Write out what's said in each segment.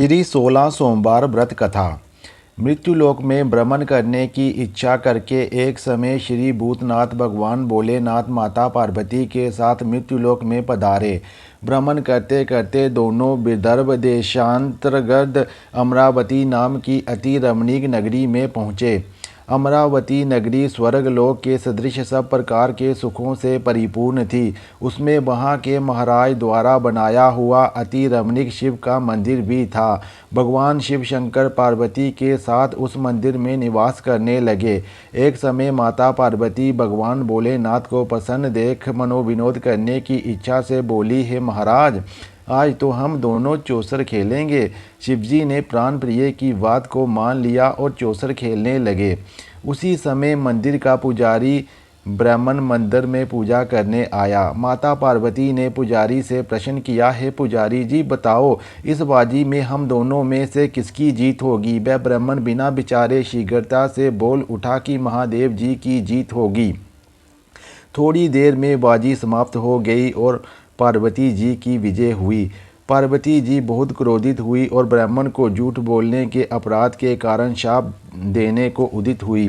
श्री 16 सोमवार व्रत कथा। मृत्युलोक में भ्रमण करने की इच्छा करके एक समय श्री भूतनाथ भगवान भोलेनाथ माता पार्वती के साथ मृत्युलोक में पधारे। भ्रमण करते करते दोनों विदर्भ देशांतर्गत अमरावती नाम की अति रमणीक नगरी में पहुँचे। अमरावती नगरी स्वर्गलोक के सदृश सब प्रकार के सुखों से परिपूर्ण थी। उसमें वहाँ के महाराज द्वारा बनाया हुआ अति रमणीक शिव का मंदिर भी था। भगवान शिव शंकर पार्वती के साथ उस मंदिर में निवास करने लगे। एक समय माता पार्वती भगवान भोलेनाथ को प्रसन्न देख मनोविनोद करने की इच्छा से बोली, हे महाराज, आज तो हम दोनों चौसर खेलेंगे। शिवजी ने प्राण प्रिय की बात को मान लिया और चौसर खेलने लगे। उसी समय मंदिर का पुजारी ब्राह्मण मंदिर में पूजा करने आया। माता पार्वती ने पुजारी से प्रश्न किया, हे पुजारी जी, बताओ इस बाजी में हम दोनों में से किसकी जीत होगी। वह ब्राह्मण बिना विचारे शीघ्रता से बोल उठा कि महादेव जी की जीत होगी। थोड़ी देर में बाजी समाप्त हो गई और पार्वती जी की विजय हुई। पार्वती जी बहुत क्रोधित हुई और ब्राह्मण को झूठ बोलने के अपराध के कारण शाप देने को उदित हुई।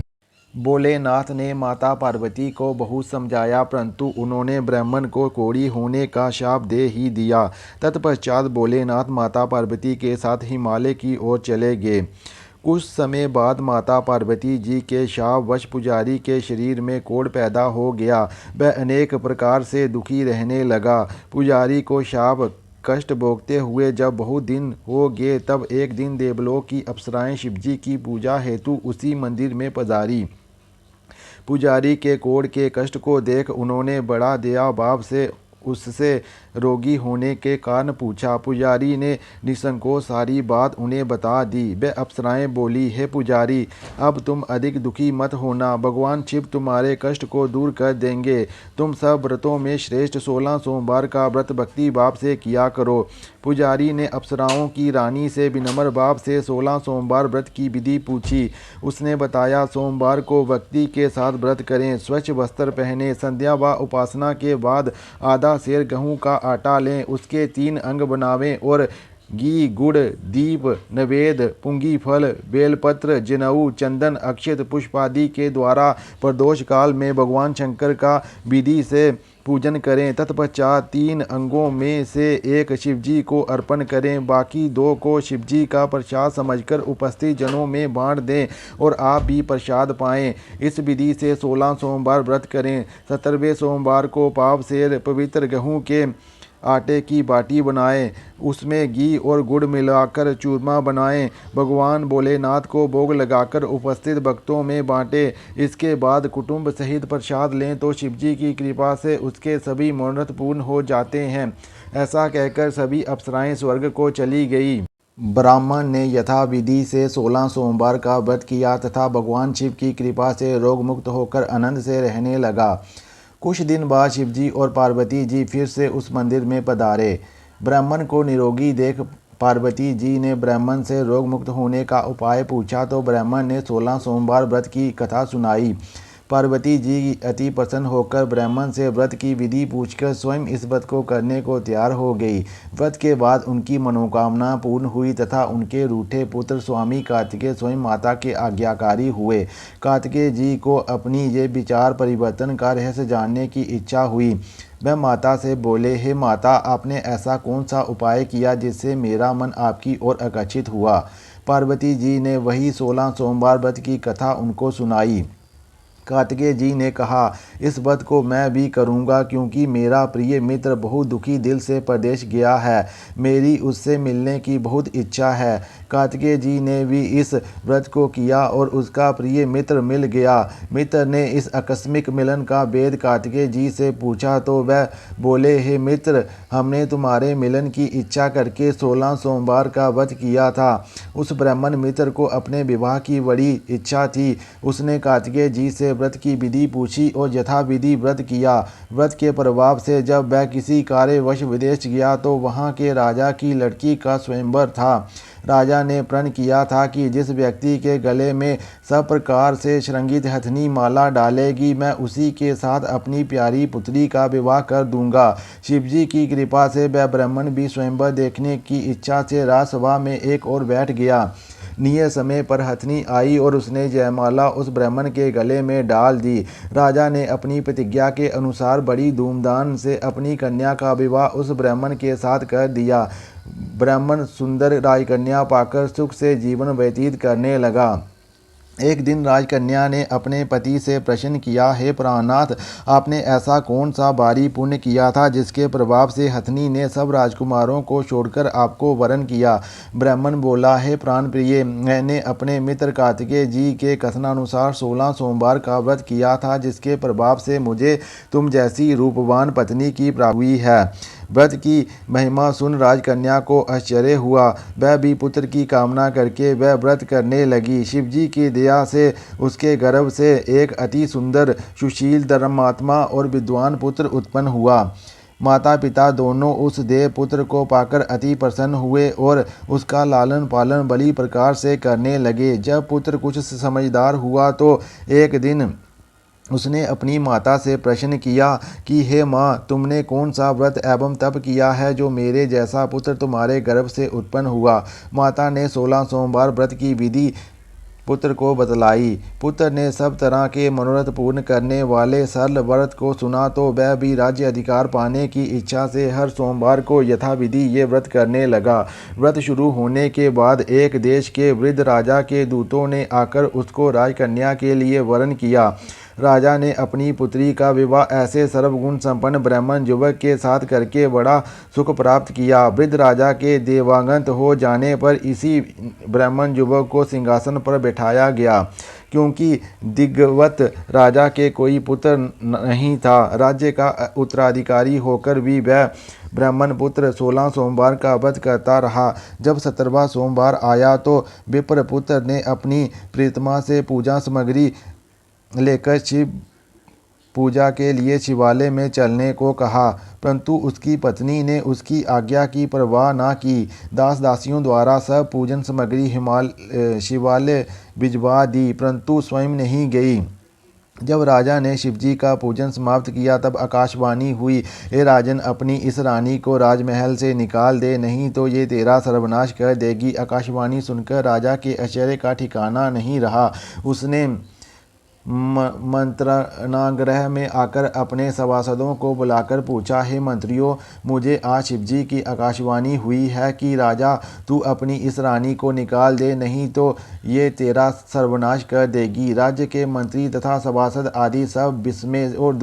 भोलेनाथ ने माता पार्वती को बहुत समझाया, परंतु उन्होंने ब्राह्मण को कोढ़ी होने का शाप दे ही दिया। तत्पश्चात भोलेनाथ माता पार्वती के साथ हिमालय की ओर चले गए। कुछ समय बाद माता पार्वती जी के शाप वश पुजारी के शरीर में कोढ़ पैदा हो गया। वह अनेक प्रकार से दुखी रहने लगा। पुजारी को शाप कष्ट भोगते हुए जब बहुत दिन हो गए, तब एक दिन देवलोक की अप्सराएं शिवजी की पूजा हेतु उसी मंदिर में पधारी। पुजारी के कोढ़ के कष्ट को देख उन्होंने बड़ा दया भाव से उससे रोगी होने के कारण पूछा। पुजारी ने निसंकोच सारी बात उन्हें बता दी। वह अप्सराएं बोली, हे पुजारी, अब तुम अधिक दुखी मत होना, भगवान शिव तुम्हारे कष्ट को दूर कर देंगे। तुम सब व्रतों में श्रेष्ठ 16 सोमवार का व्रत भक्ति भाव से किया करो। पुजारी ने अप्सराओं की रानी से विनम्र भाव से 16 सोमवार व्रत की विधि पूछी। उसने बताया, सोमवार को भक्ति के साथ व्रत करें, स्वच्छ वस्त्र पहने, संध्या व उपासना के बाद आधा सेर गेहूं का आटा लें, उसके 3 अंग बनावें और घी, गुड़, दीप, नवेद, पुंगी फल, बेलपत्र, जनेऊ, चंदन, अक्षत, पुष्प आदि के द्वारा प्रदोष काल में भगवान शंकर का विधि से पूजन करें। तत्पश्चात 3 अंगों में से एक शिवजी को अर्पण करें, बाकी 2 को शिवजी का प्रसाद समझकर उपस्थित जनों में बांट दें और आप भी प्रसाद पाएं। इस विधि से 16 सोमवार व्रत करें। 17वें सोमवार को पाव सेर पवित्र गेहूं के आटे की बाटी बनाएं, उसमें घी और गुड़ मिलाकर चूरमा बनाएं, भगवान भोलेनाथ को भोग लगाकर उपस्थित भक्तों में बांटें। इसके बाद कुटुंब सहित प्रसाद लें तो शिवजी की कृपा से उसके सभी मनोरथ पूर्ण हो जाते हैं। ऐसा कहकर सभी अप्सराएं स्वर्ग को चली गई। ब्राह्मण ने यथाविधि से 16 सोमवार का व्रत किया तथा भगवान शिव की कृपा से रोग मुक्त होकर आनंद से रहने लगा। कुछ दिन बाद शिवजी और पार्वती जी फिर से उस मंदिर में पधारे। ब्राह्मण को निरोगी देख पार्वती जी ने ब्राह्मण से रोग मुक्त होने का उपाय पूछा तो ब्राह्मण ने 16 सोमवार व्रत की कथा सुनाई। पार्वती जी अति प्रसन्न होकर ब्राह्मण से व्रत की विधि पूछकर स्वयं इस व्रत को करने को तैयार हो गई। व्रत के बाद उनकी मनोकामना पूर्ण हुई तथा उनके रूठे पुत्र स्वामी कार्तिकेय स्वयं माता के आज्ञाकारी हुए। कार्तिकेय जी को अपनी ये विचार परिवर्तन का रहस्य जानने की इच्छा हुई। वह माता से बोले, हे माता, आपने ऐसा कौन सा उपाय किया जिससे मेरा मन आपकी ओर आकर्षित हुआ। पार्वती जी ने वही 16 सोमवार व्रत की कथा उनको सुनाई। कार्तिकेय जी ने कहा, इस व्रत को मैं भी करूंगा क्योंकि मेरा प्रिय मित्र बहुत दुखी दिल से परदेश गया है। मेरी उससे मिलने की बहुत इच्छा है। कार्तिकेय जी ने भी इस व्रत को किया और उसका प्रिय मित्र मिल गया। मित्र ने इस आकस्मिक मिलन का भेद कार्तिकेय जी से पूछा तो वह बोले, हे मित्र, हमने तुम्हारे मिलन की इच्छा करके 16 सोमवार का व्रत किया था। उस ब्राह्मण मित्र को अपने विवाह की बड़ी इच्छा थी। उसने कार्तिकेय जी से व्रत की विधि पूछी और यथाविधि व्रत किया। व्रत के प्रभाव से जब वह किसी कार्यवश विदेश गया तो वहां के राजा की लड़की का स्वयंवर था। राजा ने प्रण किया था कि जिस व्यक्ति के गले में सब प्रकार से श्रृंगित हथनी माला डालेगी, मैं उसी के साथ अपनी प्यारी पुत्री का विवाह कर दूंगा। शिवजी की कृपा से वह ब्राह्मण भी स्वयंवर देखने की इच्छा से राजसभा में एक ओर बैठ गया। नियत समय पर हथनी आई और उसने जयमाला उस ब्राह्मण के गले में डाल दी। राजा ने अपनी प्रतिज्ञा के अनुसार बड़ी धूमधाम से अपनी कन्या का विवाह उस ब्राह्मण के साथ कर दिया। ब्राह्मण सुंदर राजकन्या पाकर सुख से जीवन व्यतीत करने लगा। एक दिन राजकन्या ने अपने पति से प्रश्न किया, हे प्राणनाथ, आपने ऐसा कौन सा भारी पुण्य किया था जिसके प्रभाव से हथनी ने सब राजकुमारों को छोड़कर आपको वरण किया? ब्राह्मण बोला, हे प्राण प्रिय, मैंने अपने मित्र कार्तिकेय जी के कथनानुसार 16 सोमवार का व्रत किया था, जिसके प्रभाव से मुझे तुम जैसी रूपवान पत्नी की प्राप्ति हुई है। व्रत की महिमा सुन राजकन्या को आश्चर्य हुआ। वह भी पुत्र की कामना करके वह व्रत करने लगी। शिवजी की दया से उसके गर्भ से एक अति सुंदर, सुशील, धर्मात्मा और विद्वान पुत्र उत्पन्न हुआ। माता पिता दोनों उस देव पुत्र को पाकर अति प्रसन्न हुए और उसका लालन पालन बड़ी प्रकार से करने लगे। जब पुत्र कुछ समझदार हुआ तो एक दिन उसने अपनी माता से प्रश्न किया कि हे माँ, तुमने कौन सा व्रत एवं तप किया है जो मेरे जैसा पुत्र तुम्हारे गर्भ से उत्पन्न हुआ? माता ने 16 सोमवार व्रत की विधि पुत्र को बतलाई। पुत्र ने सब तरह के मनोरथ पूर्ण करने वाले सरल व्रत को सुना तो वह भी राज्य अधिकार पाने की इच्छा से हर सोमवार को यथाविधि ये व्रत करने लगा। व्रत शुरू होने के बाद एक देश के वृद्ध राजा के दूतों ने आकर उसको राजकन्या के लिए वरण किया। राजा ने अपनी पुत्री का विवाह ऐसे सर्वगुण संपन्न ब्राह्मण युवक के साथ करके बड़ा सुख प्राप्त किया। वृद्ध राजा के देवांगत हो जाने पर इसी ब्राह्मण युवक को सिंहासन पर बैठाया गया। क्योंकि दिग्वत राजा के कोई पुत्र नहीं था, राज्य का उत्तराधिकारी होकर भी वह ब्राह्मण पुत्र 16 सोमवार का व्रत करता रहा। जब 17वां सोमवार आया तो विप्र पुत्र ने अपनी प्रीतमा से पूजा सामग्री लेकर शिव पूजा के लिए शिवालय में चलने को कहा, परंतु उसकी पत्नी ने उसकी आज्ञा की परवाह न की। दास दासियों द्वारा सब पूजन सामग्री शिवालय भिजवा दी, परंतु स्वयं नहीं गई। जब राजा ने शिवजी का पूजन समाप्त किया तब आकाशवाणी हुई, हे राजन, अपनी इस रानी को राजमहल से निकाल दे, नहीं तो ये तेरा सर्वनाश कर देगी। आकाशवाणी सुनकर राजा के आश्चर्य का ठिकाना नहीं रहा। उसने मंत्रणागृह में आकर अपने सभासदों को बुलाकर पूछा, हे मंत्रियों, मुझे आज शिवजी की आकाशवाणी हुई है कि राजा तू अपनी इस रानी को निकाल दे, नहीं तो ये तेरा सर्वनाश कर देगी। राज्य के मंत्री तथा सभासद आदि सब विस्मय और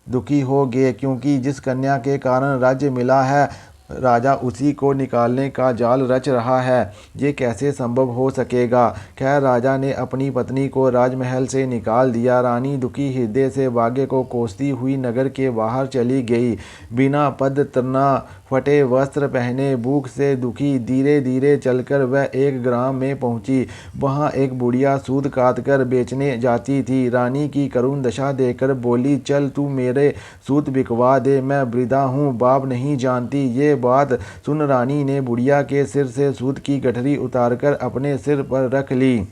दुखी हो गए, क्योंकि जिस कन्या के कारण राज्य मिला है राजा उसी को निकालने का जाल रच रहा है। ये कैसे संभव हो सकेगा? खैर, राजा ने अपनी पत्नी को राजमहल से निकाल दिया। रानी दुखी हृदय से भाग्य को कोसती हुई नगर के बाहर चली गई। बिना पद तना, फटे वस्त्र पहने, भूख से दुखी धीरे धीरे चलकर वह एक ग्राम में पहुंची। वहां एक बुढ़िया सूत काट कर बेचने जाती थी। रानी की करुण दशा देखकर बोली, चल तू मेरे सूत बिकवा दे, मैं वृद्धा हूँ, बाप नहीं जानती। ये बात सुन रानी ने बुढ़िया के सिर से सूत की गठरी उतारकर अपने सिर पर रख ली।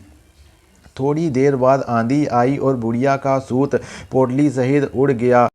थोड़ी देर बाद आंधी आई और बुढ़िया का सूत पोटली सहित उड़ गया।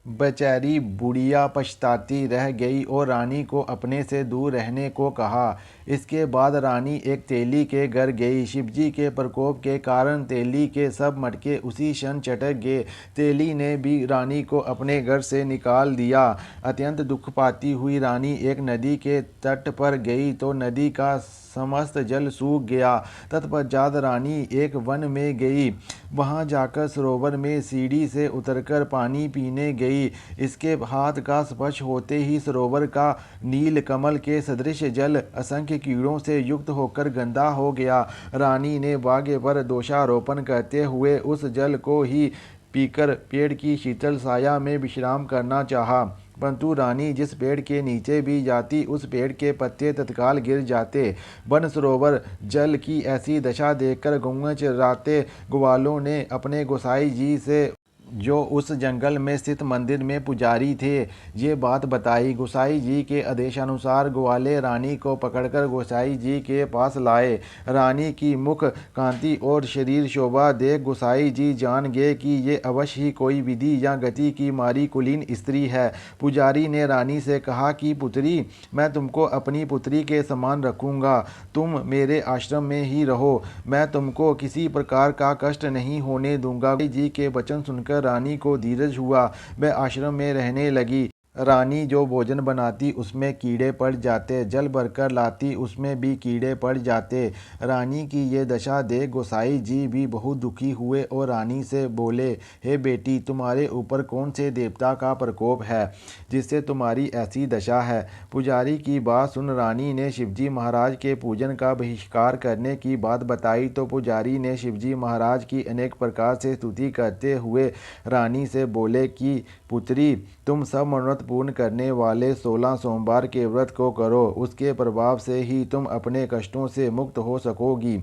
बेचारी बुढ़िया पछताती रह गई और रानी को अपने से दूर रहने को कहा। इसके बाद रानी एक तेली के घर गई। शिवजी के प्रकोप के कारण तेली के सब मटके उसी क्षण चटक गए। तेली ने भी रानी को अपने घर से निकाल दिया। अत्यंत दुख पाती हुई रानी एक नदी के तट पर गई तो नदी का समस्त जल सूख गया। तत्पश्चात रानी एक वन में गई। वहां जाकर सरोवर में सीढ़ी से उतरकर पानी पीने गई। इसके हाथ का स्पर्श होते ही सरोवर का नील कमल के सदृश जल असंख्य कीड़ों से युक्त होकर गंदा हो गया। रानी ने भाग्य पर दोषारोपण करते हुए उस जल को ही पीकर पेड़ की शीतल साया में विश्राम करना चाहा, परंतु रानी जिस पेड़ के नीचे भी जाती उस पेड़ के पत्ते तत्काल गिर जाते। वन सरोवर जल की ऐसी दशा देखकर गौएं चराते ग्वालों ने अपने गोसाई जी से जो उस जंगल में स्थित मंदिर में पुजारी थे, ये बात बताई। गोसाई जी के आदेशानुसार ग्वाले रानी को पकड़कर गोसाई जी के पास लाए। रानी की मुख कांति और शरीर शोभा देख गोसाई जी जान गए कि ये अवश्य ही कोई विधि या गति की मारी कुलीन स्त्री है। पुजारी ने रानी से कहा कि पुत्री, मैं तुमको अपनी पुत्री के समान रखूंगा, तुम मेरे आश्रम में ही रहो, मैं तुमको किसी प्रकार का कष्ट नहीं होने दूंगा। जी के वचन सुनकर रानी को धीरज हुआ, वह आश्रम में रहने लगी। रानी जो भोजन बनाती उसमें कीड़े पड़ जाते, जल भरकर लाती उसमें भी कीड़े पड़ जाते। रानी की ये दशा देख गोसाई जी भी बहुत दुखी हुए और रानी से बोले, हे बेटी, तुम्हारे ऊपर कौन से देवता का प्रकोप है जिससे तुम्हारी ऐसी दशा है। पुजारी की बात सुन रानी ने शिवजी महाराज के पूजन का बहिष्कार करने की बात बताई तो पुजारी ने शिवजी महाराज की अनेक प्रकार से स्तुति करते हुए रानी से बोले कि पुत्री, तुम सब मनोरथ पूर्ण करने वाले 16 सोमवार के व्रत को करो, उसके प्रभाव से ही तुम अपने कष्टों से मुक्त हो सकोगी।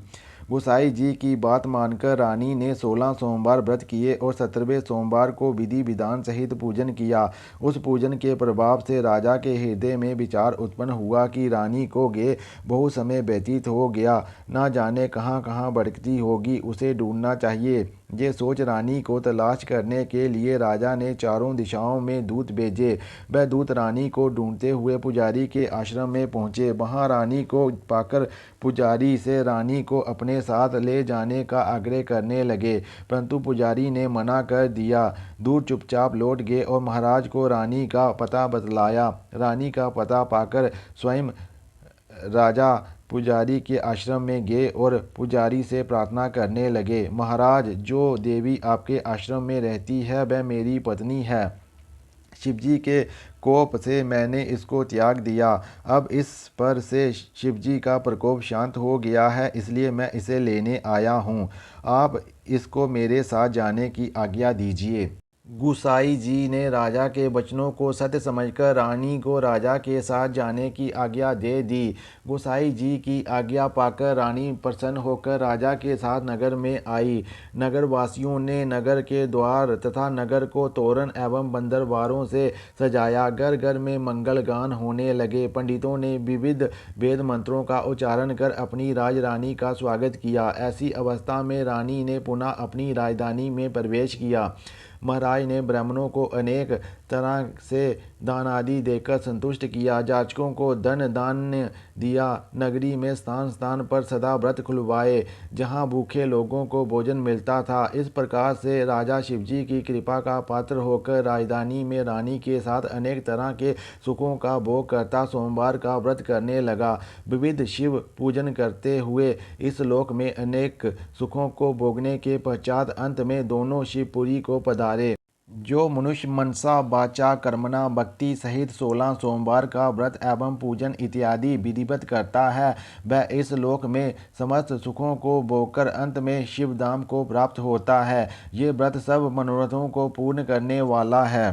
गोसाई जी की बात मानकर रानी ने 16 सोमवार व्रत किए और 17वें सोमवार को विधि विधान सहित पूजन किया। उस पूजन के प्रभाव से राजा के हृदय में विचार उत्पन्न हुआ कि रानी को गए बहुत समय व्यतीत हो गया, ना जाने कहाँ कहाँ भटकती होगी, उसे ढूंढना चाहिए। ये सोच रानी को तलाश करने के लिए राजा ने चारों दिशाओं में दूत भेजे। वह दूत रानी को ढूंढते हुए पुजारी के आश्रम में पहुंचे। वहां रानी को पाकर पुजारी से रानी को अपने साथ ले जाने का आग्रह करने लगे, परंतु पुजारी ने मना कर दिया। दूत चुपचाप लौट गए और महाराज को रानी का पता बतलाया। रानी का पता पाकर स्वयं राजा पुजारी के आश्रम में गए और पुजारी से प्रार्थना करने लगे, महाराज, जो देवी आपके आश्रम में रहती है वह मेरी पत्नी है। शिवजी के कोप से मैंने इसको त्याग दिया। अब इस पर से शिवजी का प्रकोप शांत हो गया है, इसलिए मैं इसे लेने आया हूँ। आप इसको मेरे साथ जाने की आज्ञा दीजिए। गुसाई जी ने राजा के वचनों को सत्य समझकर रानी को राजा के साथ जाने की आज्ञा दे दी। गुसाई जी की आज्ञा पाकर रानी प्रसन्न होकर राजा के साथ नगर में आई। नगरवासियों ने नगर के द्वार तथा नगर को तोरण एवं बंदरवारों से सजाया। घर घर में मंगल गान होने लगे। पंडितों ने विविध वेद मंत्रों का उच्चारण कर अपनी राजरानी का स्वागत किया। ऐसी अवस्था में रानी ने पुनः अपनी राजधानी में प्रवेश किया। महाराज ने ब्राह्मणों को अनेक तरह से दान आदि देकर संतुष्ट किया। जाचकों को धन दान दिया। नगरी में स्थान स्थान पर सदा व्रत खुलवाए, जहाँ भूखे लोगों को भोजन मिलता था। इस प्रकार से राजा शिवजी की कृपा का पात्र होकर राजधानी में रानी के साथ अनेक तरह के सुखों का भोग करता सोमवार का व्रत करने लगा। विविध शिव पूजन करते हुए इस लोक में अनेक सुखों को भोगने के पश्चात अंत में दोनों शिवपुरी को पधारे। जो मनुष्य मनसा वाचा कर्मणा भक्ति सहित 16 सोमवार का व्रत एवं पूजन इत्यादि विधिवत करता है, वह इस लोक में समस्त सुखों को भोगकर अंत में शिवधाम को प्राप्त होता है। ये व्रत सब मनोरथों को पूर्ण करने वाला है।